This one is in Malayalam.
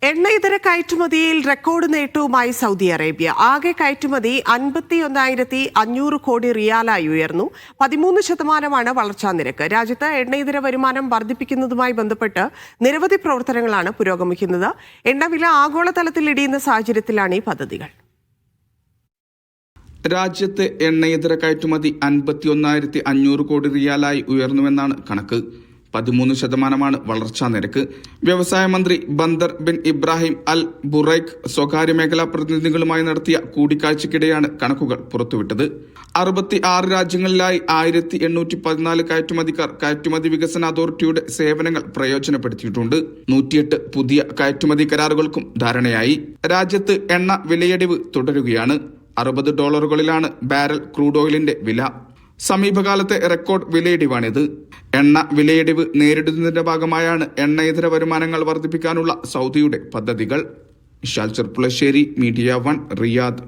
എണ്ണയിതര കയറ്റുമതിയിൽ റെക്കോർഡ് നേട്ടവുമായി സൗദി അറേബ്യ. ആകെ കയറ്റുമതി 51,500 കോടി റിയാലായി ഉയർന്നു. 13% വളർച്ചാ നിരക്ക്. രാജ്യത്ത് എണ്ണയിതര വരുമാനം വർദ്ധിപ്പിക്കുന്നതുമായി ബന്ധപ്പെട്ട് നിരവധി പ്രവർത്തനങ്ങളാണ് പുരോഗമിക്കുന്നത്. എണ്ണവില ആഗോളതലത്തിൽ ഇടിയുന്ന സാഹചര്യത്തിലാണ് ഈ പദ്ധതികൾ. രാജ്യത്തെ എണ്ണയിതര കയറ്റുമതി 51,500 കോടി റിയാലായി ഉയർന്നുവെന്നാണ് കണക്ക്. 13% വളർച്ചാ നിരക്ക്. വ്യവസായ മന്ത്രി ബന്ദർ ബിൻ ഇബ്രാഹിം അൽ ബുറൈഖ് സ്വകാര്യ മേഖലാ പ്രതിനിധികളുമായി നടത്തിയ കൂടിക്കാഴ്ചയ്ക്കിടെയാണ് കണക്കുകൾ പുറത്തുവിട്ടത്. 66 രാജ്യങ്ങളിലായി 1814 കയറ്റുമതിക്കാർ കയറ്റുമതി വികസന അതോറിറ്റിയുടെ സേവനങ്ങൾ പ്രയോജനപ്പെടുത്തിയിട്ടുണ്ട്. 108 പുതിയ കയറ്റുമതി കരാറുകൾക്കും ധാരണയായി. രാജ്യത്ത് എണ്ണ വിലയിടിവ് തുടരുകയാണ്. $60 ബാരൽ ക്രൂഡ് ഓയിലിന്റെ വില. സമീപകാലത്തെ റെക്കോർഡ് വിലയിടിവാണിത്. എണ്ണ വിലയിടിവ് നേരിടുന്നതിന്റെ ഭാഗമായാണ് എണ്ണയിതര വരുമാനങ്ങൾ വർദ്ധിപ്പിക്കാനുള്ള സൗദിയുടെ പദ്ധതികൾ. ഇഷാൽ ചെർപ്പുളശ്ശേരി, മീഡിയ 1, റിയാദ്.